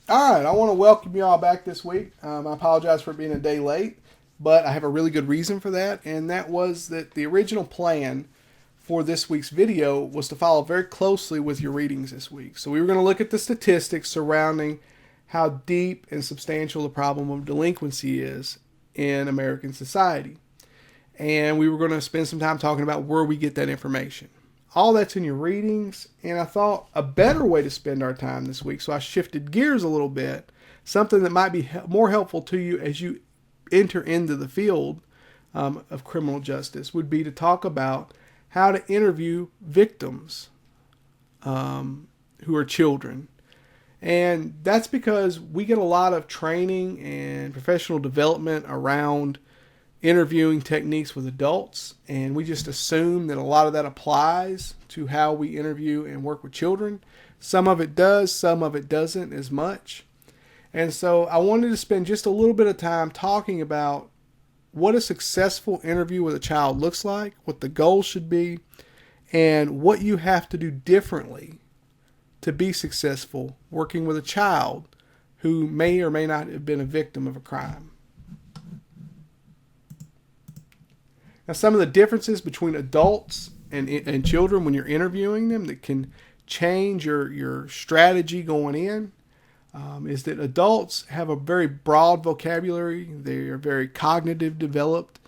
All right, I want to welcome you all back this week. I apologize for being a day late, but I have a really good reason for that, and that was that the original plan for this week's video was to follow very closely with your readings this week. So we were going to look at the statistics surrounding how deep and substantial the problem of delinquency is in American society. And we were going to spend some time talking about where we get that information. All that's in your readings, and I thought a better way to spend our time this week, so I shifted gears a little bit, something that might be more helpful to you as you enter into the field of criminal justice, would be to talk about how to interview victims who are children. And that's because we get a lot of training and professional development around interviewing techniques with adults, and we just assume that a lot of that applies to how we interview and work with children. Some of it does, some of it doesn't as much. And so I wanted to spend just a little bit of time talking about what a successful interview with a child looks like, what the goal should be, and what you have to do differently to be successful working with a child who may or may not have been a victim of a crime. Now, some of the differences between adults and children when you're interviewing them that can change your strategy going in is that adults have a very broad vocabulary. They are very cognitive developed.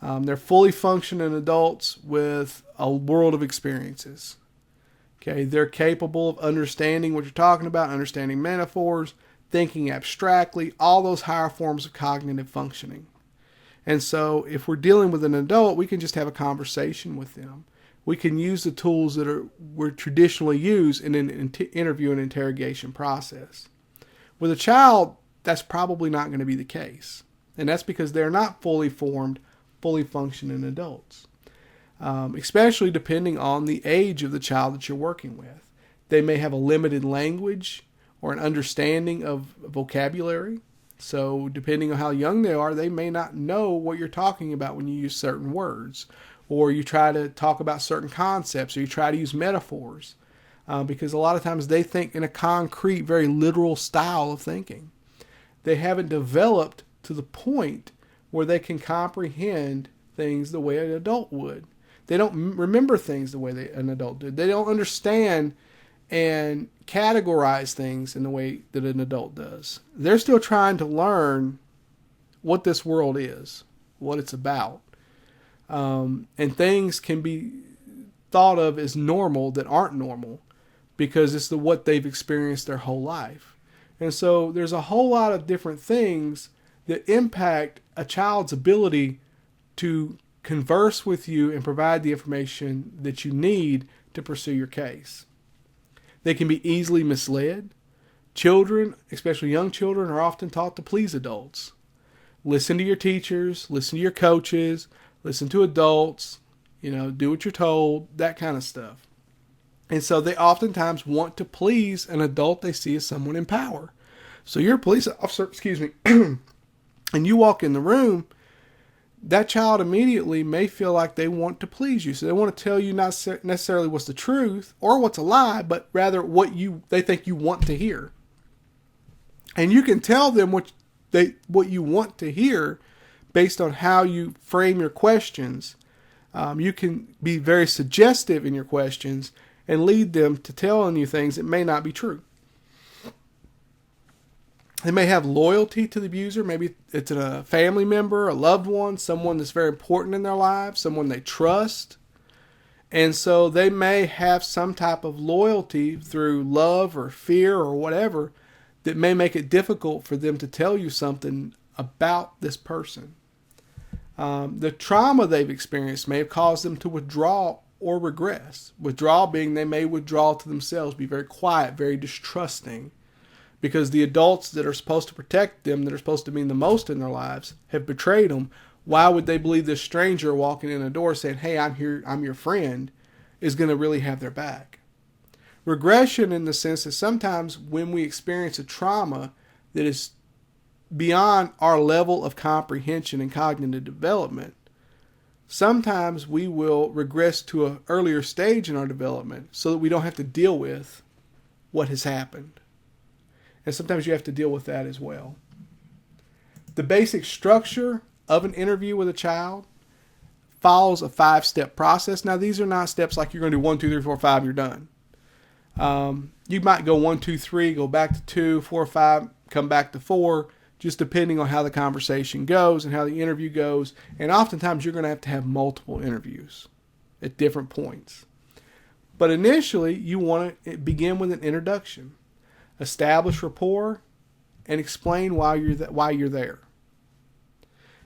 They're fully functioning adults with a world of experiences. Okay, they're capable of understanding what you're talking about, understanding metaphors, thinking abstractly, all those higher forms of cognitive functioning. And so if we're dealing with an adult, we can just have a conversation with them. We can use the tools that we're traditionally used in an interview and interrogation process. With a child, that's probably not going to be the case. And that's because they're not fully formed, fully functioning adults. Especially depending on the age of the child that you're working with. They may have a limited language or an understanding of vocabulary. So depending on how young they are, they may not know what you're talking about when you use certain words, or you try to talk about certain concepts, or you try to use metaphors, because a lot of times they think in a concrete, very literal style of thinking. They haven't developed to the point where they can comprehend things the way an adult would. They don't remember things the way an adult did. They don't understand and categorize things in the way that an adult does. They're still trying to learn what this world is, what it's about. And things can be thought of as normal that aren't normal because it's what they've experienced their whole life. And so there's a whole lot of different things that impact a child's ability to converse with you and provide the information that you need to pursue your case. They can be easily misled. Children, especially young children, are often taught to please adults. Listen to your teachers, listen to your coaches, listen to adults, do what you're told, that kind of stuff. And so they oftentimes want to please an adult they see as someone in power. So you're a police officer, and you walk in the room, that child immediately may feel like they want to please you. So they want to tell you not necessarily what's the truth or what's a lie, but rather what they think you want to hear. And you can tell them what you want to hear based on how you frame your questions. You can be very suggestive in your questions and lead them to telling you things that may not be true. They may have loyalty to the abuser. Maybe it's a family member, a loved one, someone that's very important in their lives, someone they trust. And so they may have some type of loyalty through love or fear or whatever that may make it difficult for them to tell you something about this person. The trauma they've experienced may have caused them to withdraw or regress. Withdraw being they may withdraw to themselves, be very quiet, very distrusting. Because the adults that are supposed to protect them, that are supposed to mean the most in their lives, have betrayed them. Why would they believe this stranger walking in the door saying, "Hey, I'm here, I'm your friend," is going to really have their back? Regression in the sense that sometimes when we experience a trauma that is beyond our level of comprehension and cognitive development, sometimes we will regress to an earlier stage in our development so that we don't have to deal with what has happened. And sometimes you have to deal with that as well. The basic structure of an interview with a child follows a 5-step process. Now, these are not steps like you're going to do 1, 2, 3, 4, 5, you're done. You might go 1, 2, 3, go back to 2, 4, 5, come back to 4, just depending on how the conversation goes and how the interview goes. And oftentimes you're going to have multiple interviews at different points. But initially, you want to begin with an introduction, establish rapport, and explain why you're there.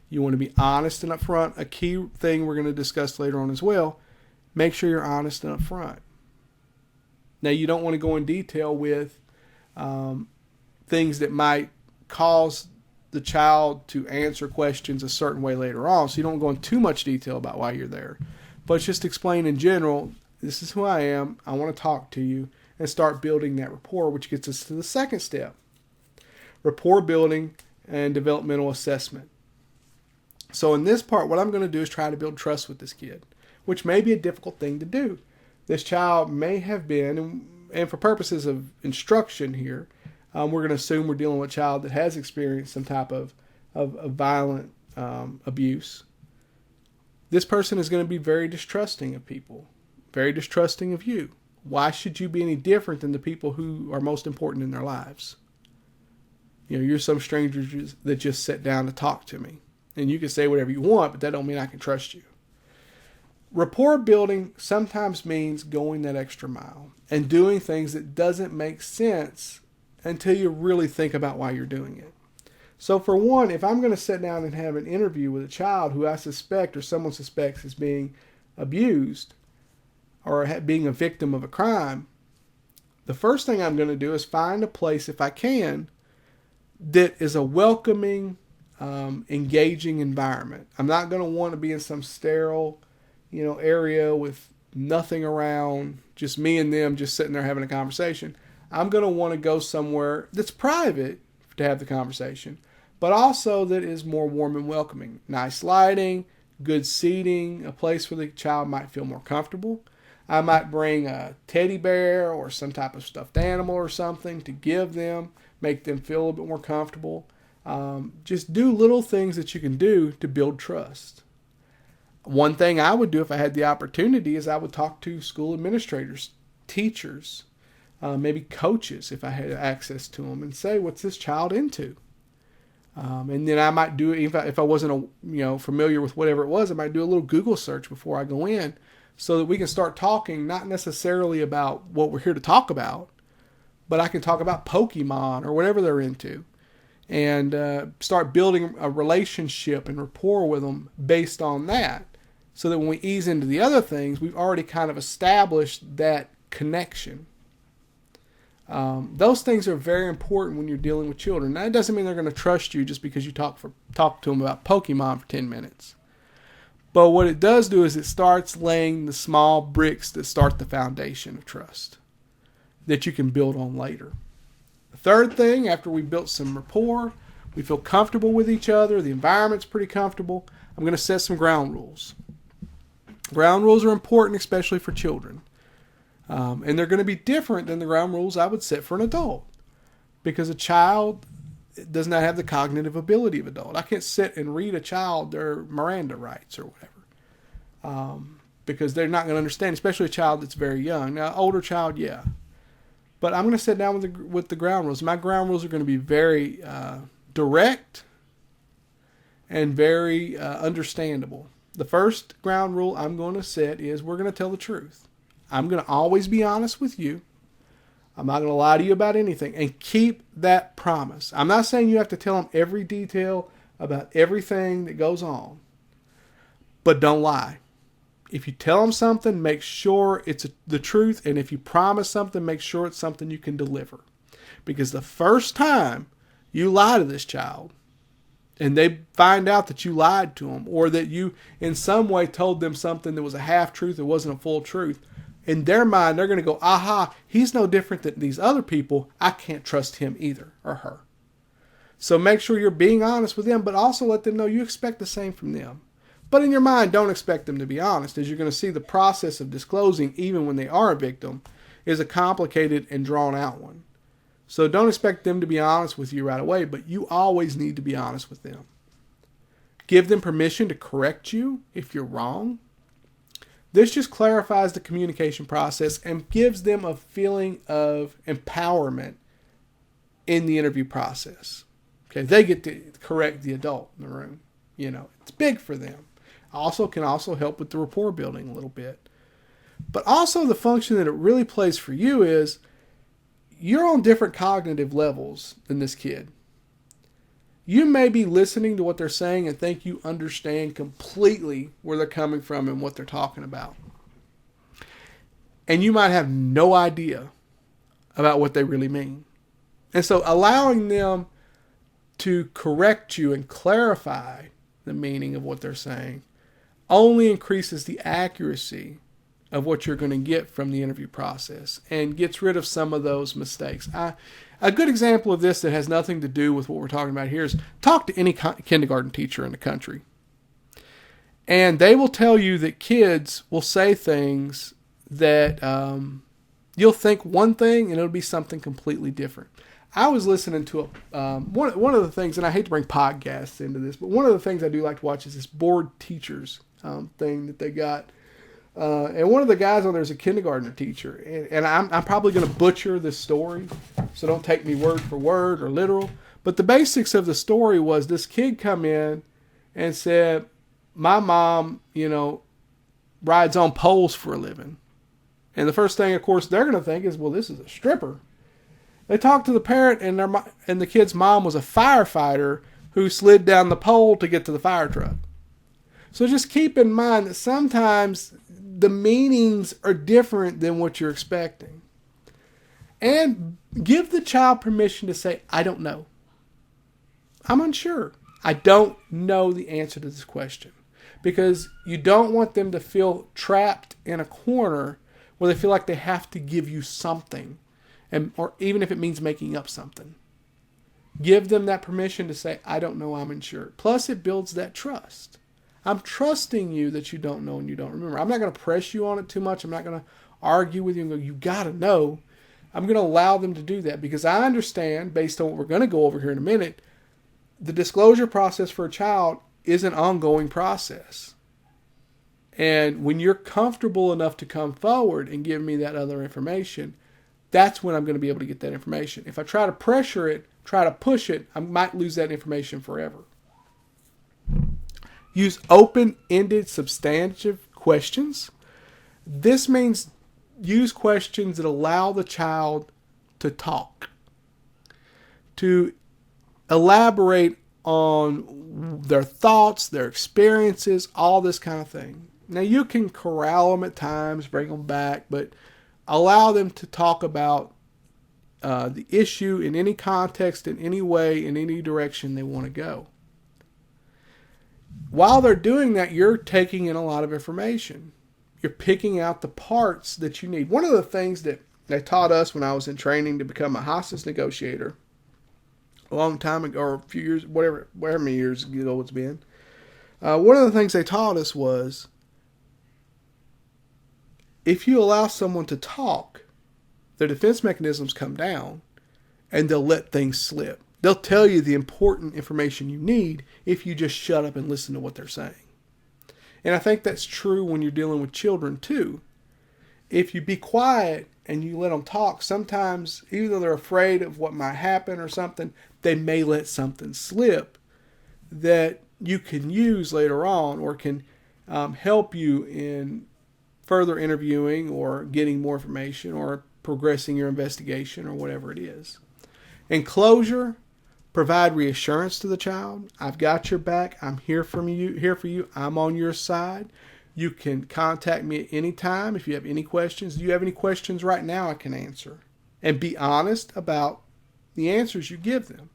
You want to be honest and upfront. A key thing we're going to discuss later on as well, make sure you're honest and upfront. Now, you don't want to go in detail with things that might cause the child to answer questions a certain way later on. So you don't go in too much detail about why you're there. But just explain in general, this is who I am, I want to talk to you, and start building that rapport, which gets us to the second step. Rapport building and developmental assessment. So in this part, what I'm going to do is try to build trust with this kid, which may be a difficult thing to do. This child may have been, and for purposes of instruction here, we're going to assume we're dealing with a child that has experienced some type of violent abuse. This person is going to be very distrusting of people, very distrusting of you. Why should you be any different than the people who are most important in their lives? You know, you're some stranger that just sat down to talk to me. And you can say whatever you want, but that don't mean I can trust you. Rapport building sometimes means going that extra mile and doing things that doesn't make sense until you really think about why you're doing it. So for one, if I'm going to sit down and have an interview with a child who I suspect or someone suspects is being abused or being a victim of a crime, the first thing I'm going to do is find a place, if I can, that is a welcoming, engaging environment. I'm not going to want to be in some sterile, area with nothing around, just me and them just sitting there having a conversation. I'm going to want to go somewhere that's private to have the conversation, but also that is more warm and welcoming. Nice lighting, good seating, a place where the child might feel more comfortable. I might bring a teddy bear or some type of stuffed animal or something to give them, make them feel a little bit more comfortable. Just do little things that you can do to build trust. One thing I would do if I had the opportunity is I would talk to school administrators, teachers, maybe coaches if I had access to them, and say, what's this child into? And then I might do, if I wasn't familiar with whatever it was, I might do a little Google search before I go in so that we can start talking, not necessarily about what we're here to talk about, but I can talk about Pokemon or whatever they're into, and start building a relationship and rapport with them based on that, so that when we ease into the other things, we've already kind of established that connection. Those things are very important when you're dealing with children. Now, that doesn't mean they're going to trust you just because you talk to them about Pokemon for 10 minutes. But what it does do is it starts laying the small bricks that start the foundation of trust that you can build on later. The third thing, after we built some rapport, we feel comfortable with each other, the environment's pretty comfortable, I'm going to set some ground rules. Ground rules are important, especially for children. And they're going to be different than the ground rules I would set for an adult, because a child does not have the cognitive ability of an adult. I can't sit and read a child their Miranda rights or whatever, because they're not going to understand, especially a child that's very young. Now, older child, yeah. But I'm going to sit down with the ground rules. My ground rules are going to be very direct and very understandable. The first ground rule I'm going to set is we're going to tell the truth. I'm going to always be honest with you. I'm not going to lie to you about anything. And keep that promise. I'm not saying you have to tell them every detail about everything that goes on. But don't lie. If you tell them something, make sure it's the truth. And if you promise something, make sure it's something you can deliver. Because the first time you lie to this child, and they find out that you lied to them, or that you in some way told them something that was a half-truth, it wasn't a full truth, in their mind, they're going to go, aha, he's no different than these other people. I can't trust him either, or her. So make sure you're being honest with them, but also let them know you expect the same from them. But in your mind, don't expect them to be honest, as you're going to see the process of disclosing, even when they are a victim, is a complicated and drawn out one. So don't expect them to be honest with you right away, but you always need to be honest with them. Give them permission to correct you if you're wrong. This just clarifies the communication process and gives them a feeling of empowerment in the interview process. Okay, they get to correct the adult in the room. It's big for them. Also can also help with the rapport building a little bit. But also the function that it really plays for you is you're on different cognitive levels than this kid. You may be listening to what they're saying and think you understand completely where they're coming from and what they're talking about. And you might have no idea about what they really mean. And so allowing them to correct you and clarify the meaning of what they're saying only increases the accuracy of what you're going to get from the interview process and gets rid of some of those mistakes. A good example of this that has nothing to do with what we're talking about here is talk to any kindergarten teacher in the country. And they will tell you that kids will say things that you'll think one thing and it'll be something completely different. I was listening to one of the things, and I hate to bring podcasts into this, but one of the things I do like to watch is this Bored Teachers thing that they got. And one of the guys on there is a kindergarten teacher. And I'm probably going to butcher this story, so don't take me word for word or literal. But the basics of the story was this kid come in and said, my mom, rides on poles for a living. And the first thing, of course, they're going to think is, well, this is a stripper. They talked to the parent, and the kid's mom was a firefighter who slid down the pole to get to the fire truck. So just keep in mind that sometimes the meanings are different than what you're expecting. And give the child permission to say, I don't know. I'm unsure. I don't know the answer to this question. Because you don't want them to feel trapped in a corner where they feel like they have to give you something, or even if it means making up something. Give them that permission to say, I don't know, I'm unsure. Plus, it builds that trust. I'm trusting you that you don't know and you don't remember. I'm not going to press you on it too much. I'm not going to argue with you and go, you got to know. I'm going to allow them to do that because I understand, based on what we're going to go over here in a minute, the disclosure process for a child is an ongoing process. And when you're comfortable enough to come forward and give me that other information, that's when I'm going to be able to get that information. If I try to pressure it, try to push it, I might lose that information forever. Use open-ended substantive questions. This means use questions that allow the child to talk, to elaborate on their thoughts, their experiences, all this kind of thing. Now, you can corral them at times, bring them back, but allow them to talk about the issue in any context, in any way, in any direction they want to go. While they're doing that, you're taking in a lot of information. You're picking out the parts that you need. One of the things that they taught us when I was in training to become a hostage negotiator a long time ago, or a few years, whatever many years ago it's been, one of the things they taught us was if you allow someone to talk, their defense mechanisms come down and they'll let things slip. They'll tell you the important information you need if you just shut up and listen to what they're saying. And I think that's true when you're dealing with children too. If you be quiet and you let them talk, sometimes, even though they're afraid of what might happen or something, they may let something slip that you can use later on or can help you in further interviewing or getting more information or progressing your investigation or whatever it is. In closure, provide reassurance to the child. I've got your back. I'm here for you. I'm on your side. You can contact me at any time if you have any questions. Do you have any questions right now I can answer? And be honest about the answers you give them.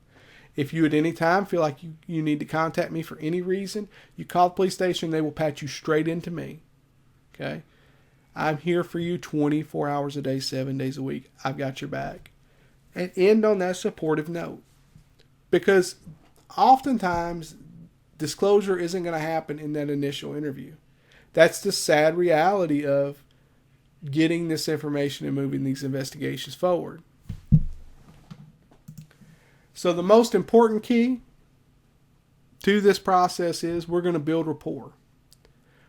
If you at any time feel like you need to contact me for any reason, you call the police station, they will patch you straight into me. Okay? I'm here for you 24 hours a day, 7 days a week. I've got your back. And end on that supportive note. Because oftentimes, disclosure isn't going to happen in that initial interview. That's the sad reality of – getting this information and moving these investigations forward. So the most important key to this process is we're going to build rapport.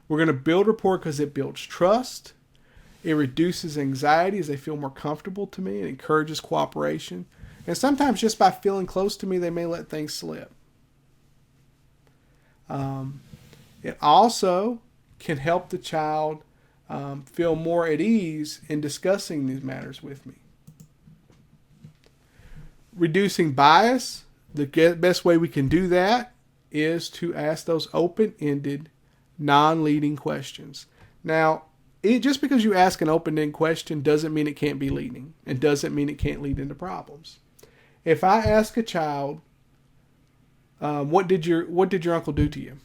We're going to build rapport because it builds trust. It reduces anxiety as they feel more comfortable to me. It encourages cooperation. And sometimes just by feeling close to me, they may let things slip. It also can help the child feel more at ease in discussing these matters with me. Reducing bias, the best way we can do that is to ask those open-ended, non-leading questions. Now, just because you ask an open-ended question doesn't mean it can't be leading. It doesn't mean it can't lead into problems. If I ask a child, what did your uncle do to you?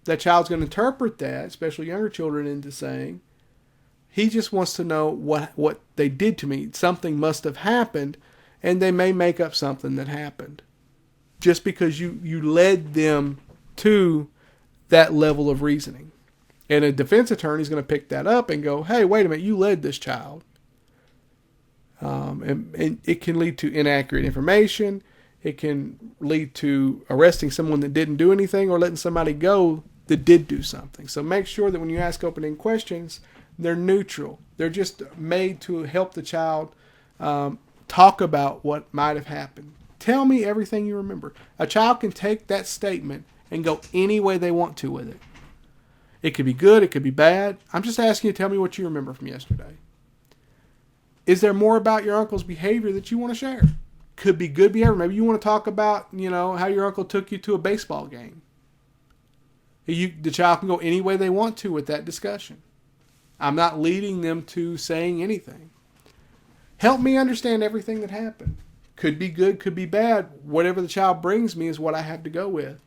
That child's going to interpret that, especially younger children, into saying, he just wants to know what they did to me. Something must have happened, and they may make up something that happened. Just because you led them to that level of reasoning. And a defense attorney is going to pick that up and go, hey, wait a minute, you led this child. And it can lead to inaccurate information. It can lead to arresting someone that didn't do anything or letting somebody go that did do something. So make sure that when you ask open-ended questions, they're neutral. They're just made to help the child talk about what might have happened. Tell me everything you remember. A child can take that statement and go any way they want to with it. It could be good, it could be bad. I'm just asking you to tell me what you remember from yesterday. Is there more about your uncle's behavior that you want to share? Could be good behavior. Maybe you want to talk about, how your uncle took you to a baseball game. The child can go any way they want to with that discussion. I'm not leading them to saying anything. Help me understand everything that happened. Could be good, could be bad. Whatever the child brings me is what I have to go with.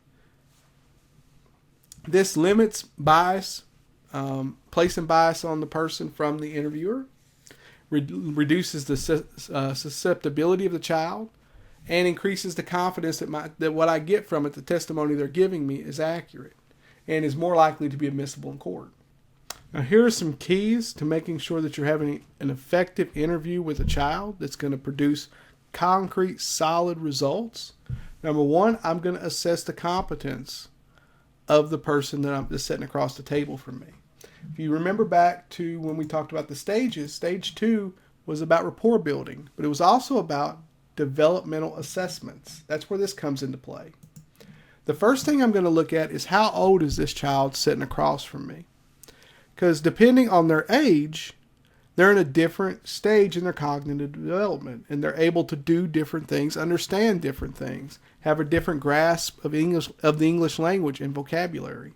This limits bias, placing bias on the person from the interviewer, reduces the susceptibility of the child, and increases the confidence that what I get from it, the testimony they're giving me, is accurate and is more likely to be admissible in court. Now, here are some keys to making sure that you're having an effective interview with a child that's going to produce concrete, solid results. Number one, I'm going to assess the competence of the person that's sitting across the table from me. If you remember back to when we talked about the stages, stage 2 was about rapport building, but it was also about developmental assessments. That's where this comes into play. The first thing I'm going to look at is how old is this child sitting across from me? Because depending on their age, they're in a different stage in their cognitive development, and they're able to do different things, understand different things, have a different grasp of the English language and vocabulary.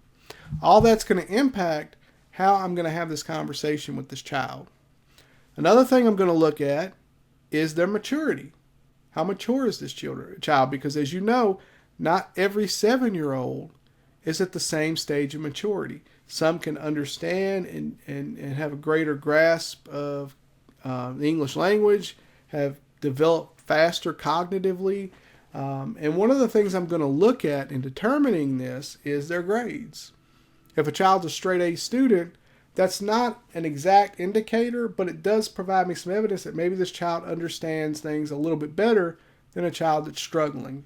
All that's going to impact how I'm going to have this conversation with this child. Another thing I'm going to look at is their maturity. How mature is this child? Because as you know, not every 7-year-old is at the same stage of maturity. Some can understand and have a greater grasp of the English language, have developed faster cognitively. And one of the things I'm going to look at in determining this is their grades. If a child's a straight A student, that's not an exact indicator, but it does provide me some evidence that maybe this child understands things a little bit better than a child that's struggling.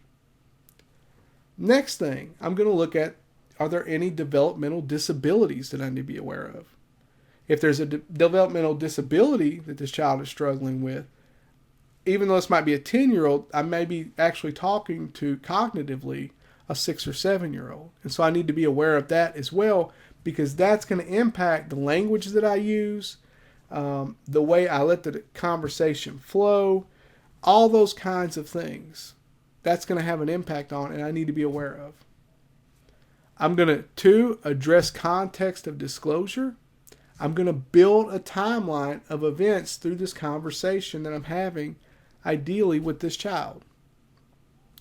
Next thing, I'm going to look at, are there any developmental disabilities that I need to be aware of? If there's a developmental disability that this child is struggling with, even though this might be a 10-year-old, I may be actually talking to cognitively a 6 or 7-year-old. And so I need to be aware of that as well, because that's going to impact the language that I use, the way I let the conversation flow, all those kinds of things. That's going to have an impact on, and I need to be aware of. I'm going to, 2, address context of disclosure. I'm going to build a timeline of events through this conversation that I'm having, ideally with this child.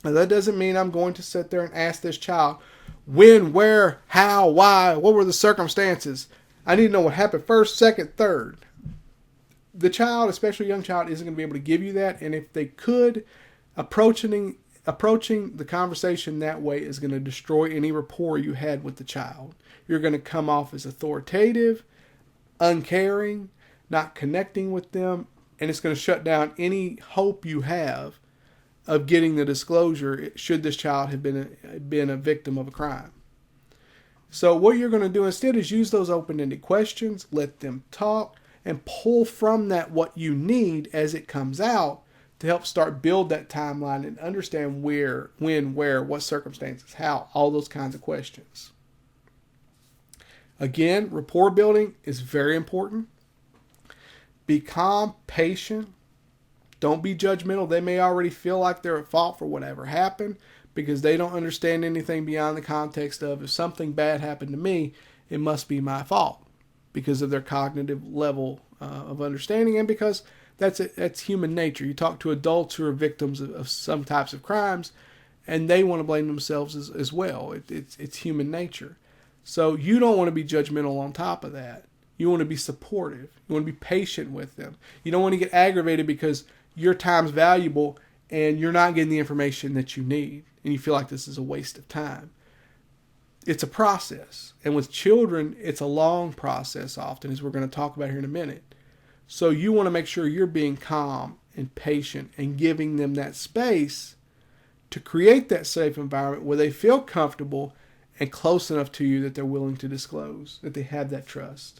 Now, that doesn't mean I'm going to sit there and ask this child, when, where, how, why, what were the circumstances? I need to know what happened first, second, third. The child, especially a young child, isn't going to be able to give you that. And if they could, approaching the conversation that way is going to destroy any rapport you had with the child. You're going to come off as authoritative, uncaring, not connecting with them, and it's going to shut down any hope you have of getting the disclosure should this child have been a victim of a crime. So what you're going to do instead is use those open-ended questions, let them talk, and pull from that what you need as it comes out to help start build that timeline and understand where, when, where, what circumstances, how, all those kinds of questions. Again, rapport building is very important. Be calm, patient. Don't be judgmental. They may already feel like they're at fault for whatever happened because they don't understand anything beyond the context of if something bad happened to me, it must be my fault because of their cognitive level of understanding and because that's human nature. You talk to adults who are victims of some types of crimes and they want to blame themselves as well. It's human nature. So you don't want to be judgmental on top of that. You want to be supportive. You want to be patient with them. You don't want to get aggravated because your time's valuable and you're not getting the information that you need and you feel like this is a waste of time. It's a process. And with children, it's a long process often, as we're going to talk about here in a minute. So you want to make sure you're being calm and patient and giving them that space to create that safe environment where they feel comfortable and close enough to you that they're willing to disclose, that they have that trust.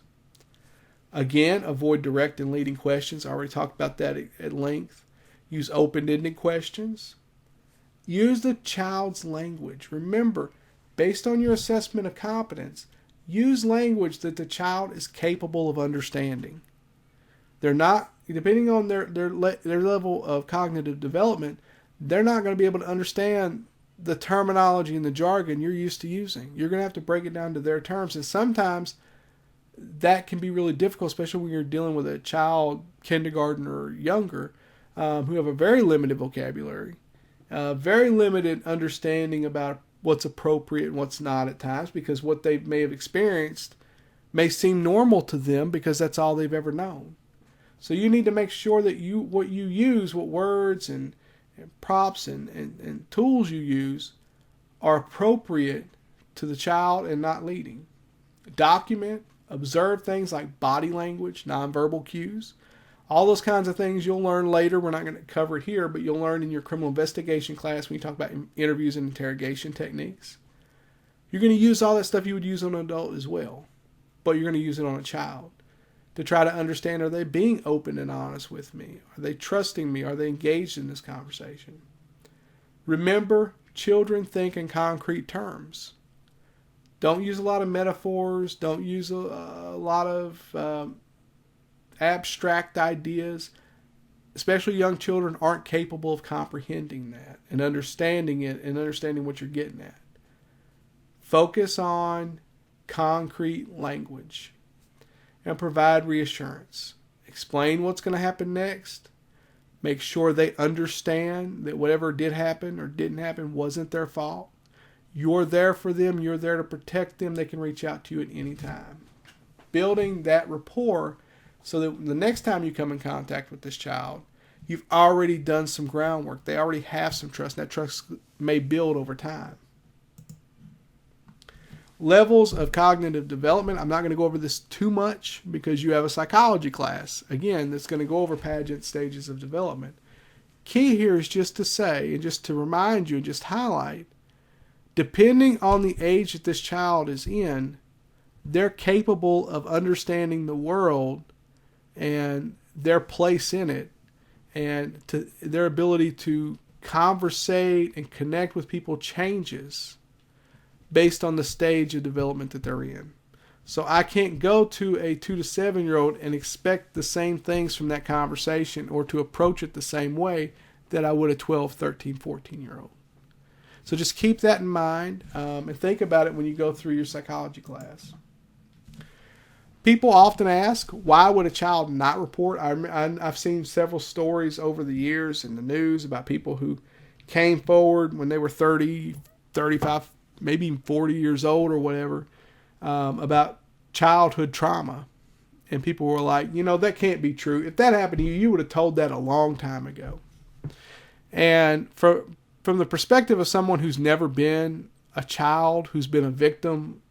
Again, avoid direct and leading questions. I already talked about that at length. Use open-ended questions. Use the child's language. Remember, based on your assessment of competence, use language that the child is capable of understanding. They're not, depending on their level of cognitive development, they're not going to be able to understand the terminology and the jargon you're used to using. You're going to have to break it down to their terms. And sometimes that can be really difficult, especially when you're dealing with a child, kindergarten or younger, who have a very limited vocabulary, very limited understanding about what's appropriate and what's not at times, because what they may have experienced may seem normal to them because that's all they've ever known. So you need to make sure that what you use, what words and props and tools you use are appropriate to the child and not leading. Document, observe things like body language, nonverbal cues. All those kinds of things you'll learn later. We're not going to cover it here, but you'll learn in your criminal investigation class when you talk about interviews and interrogation techniques. You're going to use all that stuff you would use on an adult as well, but you're going to use it on a child to try to understand, are they being open and honest with me? Are they trusting me? Are they engaged in this conversation? Remember, children think in concrete terms. Don't use a lot of metaphors. Don't use a lot of abstract ideas. Especially young children aren't capable of comprehending that and understanding it and understanding what you're getting at. Focus on concrete language and provide reassurance. Explain what's going to happen next. Make sure they understand that whatever did happen or didn't happen wasn't their fault. You're there for them. You're there to protect them. They can reach out to you at any time. Building that rapport so that the next time you come in contact with this child, you've already done some groundwork. They already have some trust. And that trust may build over time. Levels of cognitive development. I'm not going to go over this too much because you have a psychology class, again, that's going to go over Paget stages of development. Key here is just to say, and just to remind you and just highlight, depending on the age that this child is in, they're capable of understanding the world and their place in it and their ability to conversate and connect with people changes based on the stage of development that they're in. So I can't go to a 2 to 7 year old and expect the same things from that conversation or to approach it the same way that I would a 12, 13, 14 year old. So just keep that in mind and think about it when you go through your psychology class. People often ask, why would a child not report? I've seen several stories over the years in the news about people who came forward when they were 30, 35, maybe even 40 years old or whatever, about childhood trauma. And people were like, that can't be true. If that happened to you, you would have told that a long time ago. And from the perspective of someone who's never been a child, who's been a victim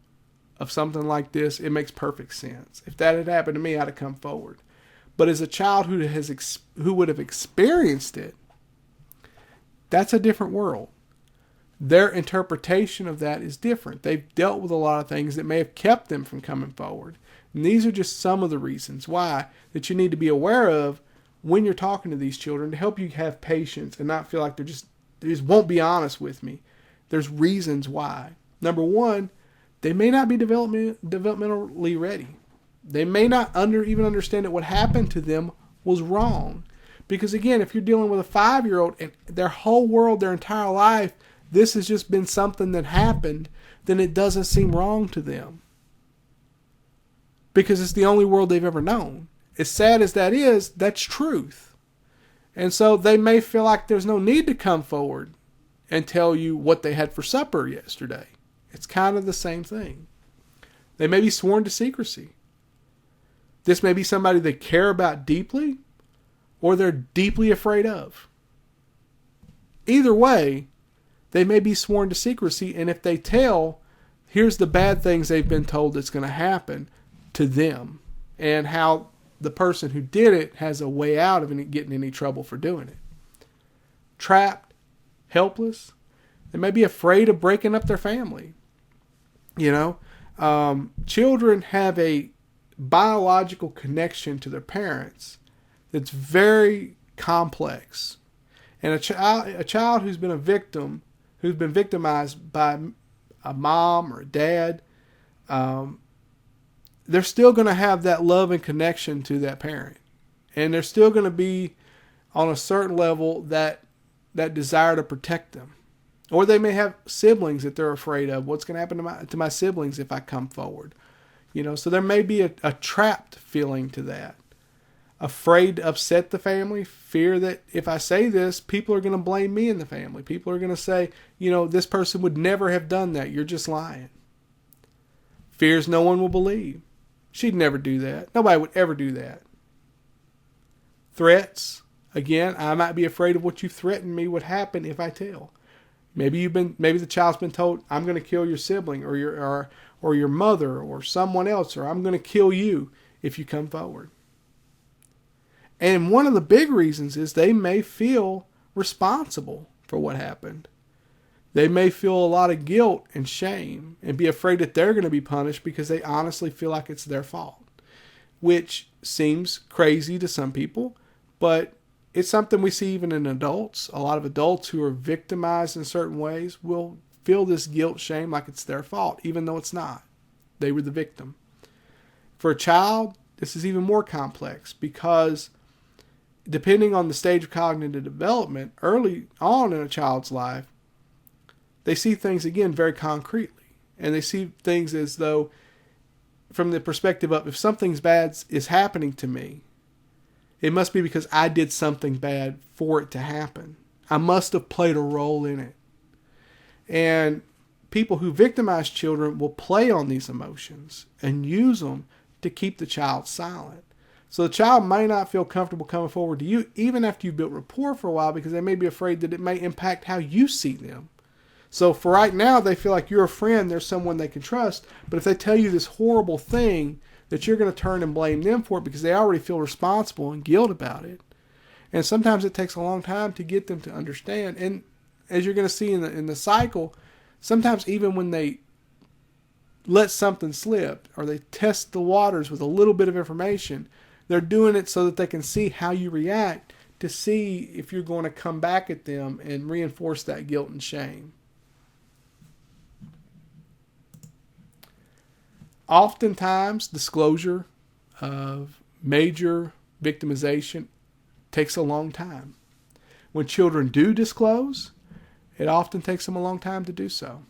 of something like this, it makes perfect sense. If that had happened to me, I'd have come forward. But as a child who would have experienced it, That's a different world. Their interpretation of that is different. They've dealt with a lot of things that may have kept them from coming forward. And these are just some of the reasons why that you need to be aware of when you're talking to these children to help you have patience and not feel like they just won't be honest with me. There's reasons why. Number one, they may not be developmentally ready. They may not even understand that what happened to them was wrong. Because again, if you're dealing with a 5-year-old and their whole world, their entire life, this has just been something that happened, then it doesn't seem wrong to them. Because it's the only world they've ever known. As sad as that is, that's truth. And so they may feel like there's no need to come forward and tell you what they had for supper yesterday. It's kind of the same thing. They may be sworn to secrecy. This may be somebody they care about deeply, or they're deeply afraid of. Either way, they may be sworn to secrecy, and if they tell, here's the bad things they've been told that's going to happen to them, and how the person who did it has a way out of getting in any trouble for doing it. Trapped, helpless, they may be afraid of breaking up their family. Children have a biological connection to their parents that's very complex. And a child who's been a victim, who's been victimized by a mom or a dad, they're still going to have that love and connection to that parent. And they're still going to be on a certain level that desire to protect them. Or they may have siblings that they're afraid of. What's going to happen to my siblings if I come forward? So there may be a trapped feeling to that. Afraid to upset the family, fear that if I say this, people are going to blame me in the family. People are going to say, this person would never have done that. You're just lying. Fears no one will believe. She'd never do that. Nobody would ever do that. Threats. Again, I might be afraid of what you threatened me would happen if I tell. Maybe the child's been told, I'm going to kill your sibling or your mother or someone else, or I'm going to kill you if you come forward. And one of the big reasons is they may feel responsible for what happened. They may feel a lot of guilt and shame and be afraid that they're going to be punished because they honestly feel like it's their fault, which seems crazy to some people, but it's something we see even in adults. A lot of adults who are victimized in certain ways will feel this guilt, shame like it's their fault, even though it's not. They were the victim. For a child, this is even more complex because depending on the stage of cognitive development, early on in a child's life, they see things, again, very concretely. And they see things as though, from the perspective of, if something's bad is happening to me, it must be because I did something bad for it to happen. I must have played a role in it. And people who victimize children will play on these emotions and use them to keep the child silent. So the child may not feel comfortable coming forward to you even after you've built rapport for a while because they may be afraid that it may impact how you see them. So for right now, they feel like you're a friend, there's someone they can trust. But if they tell you this horrible thing, that you're going to turn and blame them for it because they already feel responsible and guilt about it. And sometimes it takes a long time to get them to understand. And as you're going to see in the cycle, sometimes even when they let something slip or they test the waters with a little bit of information, they're doing it so that they can see how you react to see if you're going to come back at them and reinforce that guilt and shame. Oftentimes, disclosure of major victimization takes a long time. When children do disclose, it often takes them a long time to do so.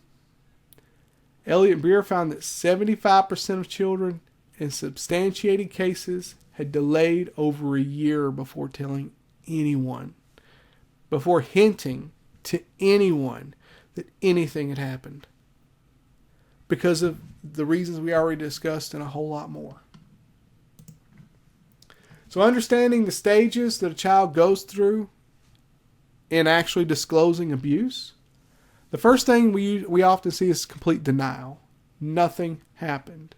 Elliot Breer found that 75% of children in substantiated cases had delayed over a year before telling anyone, before hinting to anyone that anything had happened, because of the reasons we already discussed and a whole lot more. So understanding the stages that a child goes through in actually disclosing abuse, the first thing we often see is complete denial. Nothing happened.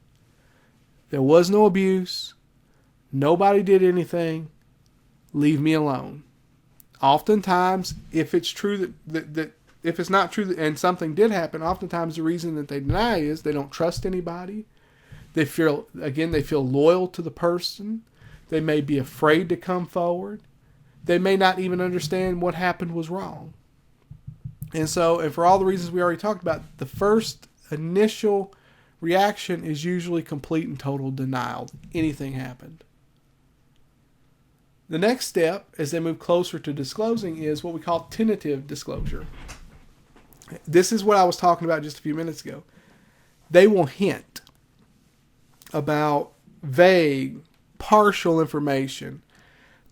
There was no abuse. Nobody did anything. Leave me alone. Oftentimes, if it's true that if it's not true and something did happen, oftentimes the reason that they deny is they don't trust anybody. They feel loyal to the person. They may be afraid to come forward. They may not even understand what happened was wrong. And for all the reasons we already talked about, the first initial reaction is usually complete and total denial. Anything happened. The next step, as they move closer to disclosing, is what we call tentative disclosure. This is what I was talking about just a few minutes ago. They will hint about vague, partial information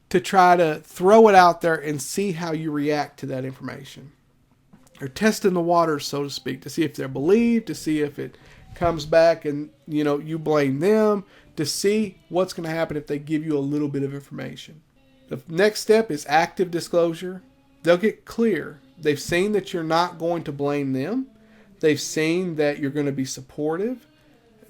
to try to throw it out there and see how you react to that information. They're testing the waters, so to speak, to see if they're believed, to see if it comes back and you blame them, to see what's going to happen if they give you a little bit of information. The next step is active disclosure. They'll get clear. They've seen that you're not going to blame them. They've seen that you're going to be supportive,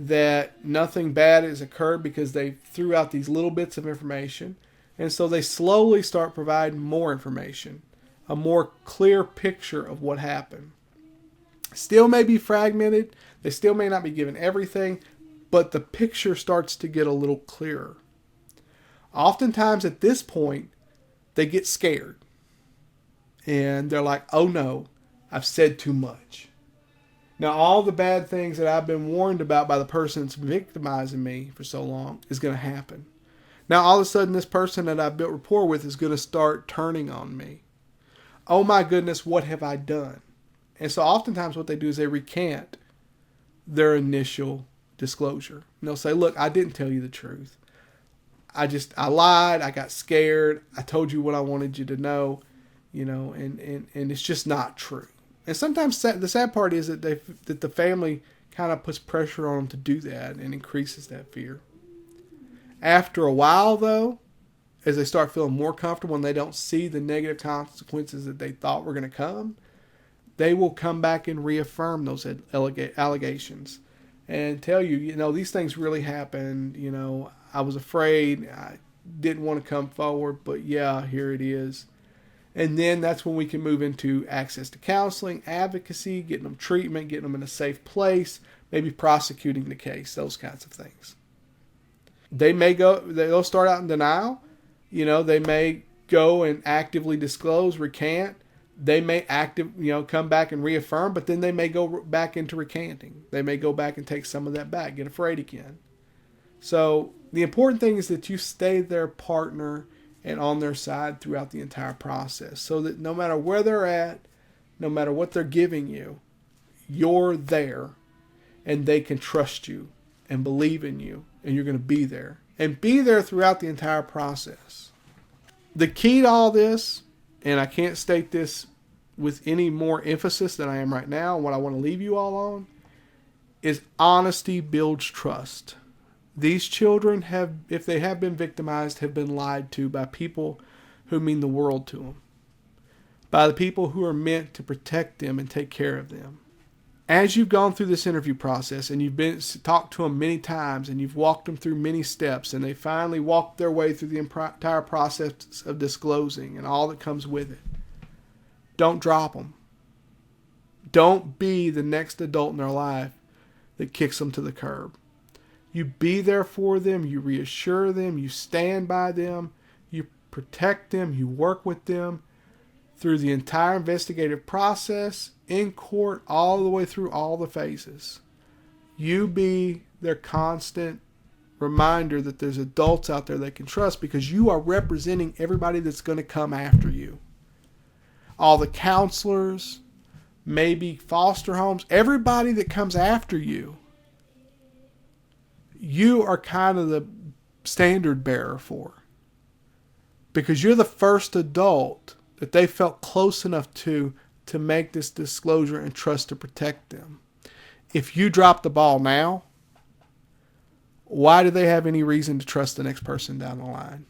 that nothing bad has occurred because they threw out these little bits of information. And so they slowly start providing more information, a more clear picture of what happened. Still may be fragmented. They still may not be given everything, but the picture starts to get a little clearer. Oftentimes at this point, they get scared. And they're like, oh no, I've said too much. Now all the bad things that I've been warned about by the person that's victimizing me for so long is going to happen. Now all of a sudden this person that I've built rapport with is going to start turning on me. Oh my goodness, what have I done? And so oftentimes what they do is they recant their initial disclosure. And they'll say, look, I didn't tell you the truth. I lied. I got scared. I told you what I wanted you to know, and it's just not true. And sometimes the sad part is that that the family kind of puts pressure on them to do that and increases that fear. After a while, though, as they start feeling more comfortable and they don't see the negative consequences that they thought were going to come, they will come back and reaffirm those allegations and tell you, these things really happened. I was afraid. I didn't want to come forward, but yeah, here it is. And then that's when we can move into access to counseling, advocacy, getting them treatment, getting them in a safe place, maybe prosecuting the case, those kinds of things. They'll start out in denial. They may go and actively disclose, recant. They may come back and reaffirm, but then they may go back into recanting. They may go back and take some of that back, get afraid again. So the important thing is that you stay their partner and on their side throughout the entire process, so that no matter where they're at, no matter what they're giving you, you're there and they can trust you and believe in you, and you're going to be there and be there throughout the entire process. The key to all this, and I can't state this with any more emphasis than I am right now, and what I want to leave you all on, is honesty builds trust. These children if they have been victimized, have been lied to by people who mean the world to them, by the people who are meant to protect them and take care of them. As you've gone through this interview process and you've talked to them many times and you've walked them through many steps and they finally walked their way through the entire process of disclosing and all that comes with it, don't drop them. Don't be the next adult in their life that kicks them to the curb. You be there for them, you reassure them, you stand by them, you protect them, you work with them through the entire investigative process, in court, all the way through all the phases. You be their constant reminder that there's adults out there they can trust, because you are representing everybody that's going to come after you. All the counselors, maybe foster homes, everybody that comes after you. You are kind of the standard bearer for, because you're the first adult that they felt close enough to make this disclosure and trust to protect them. If you drop the ball now, why do they have any reason to trust the next person down the line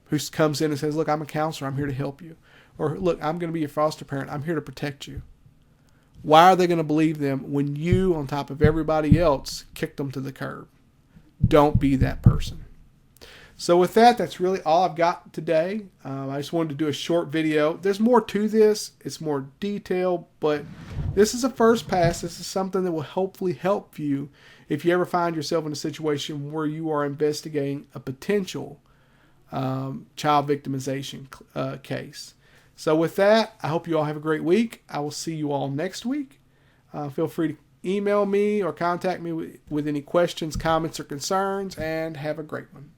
who comes in and says, look, I'm a counselor, I'm here to help you. Or look, I'm going to be your foster parent, I'm here to protect you. Why are they going to believe them when you, on top of everybody else, kicked them to the curb? Don't be that person. So with that, that's really all I've got today. I just wanted to do a short video. There's more to this. It's more detailed, but this is a first pass. This is something that will hopefully help you if you ever find yourself in a situation where you are investigating a potential child victimization case. So with that, I hope you all have a great week. I will see you all next week. Feel free to email me or contact me with any questions, comments, or concerns, and have a great one.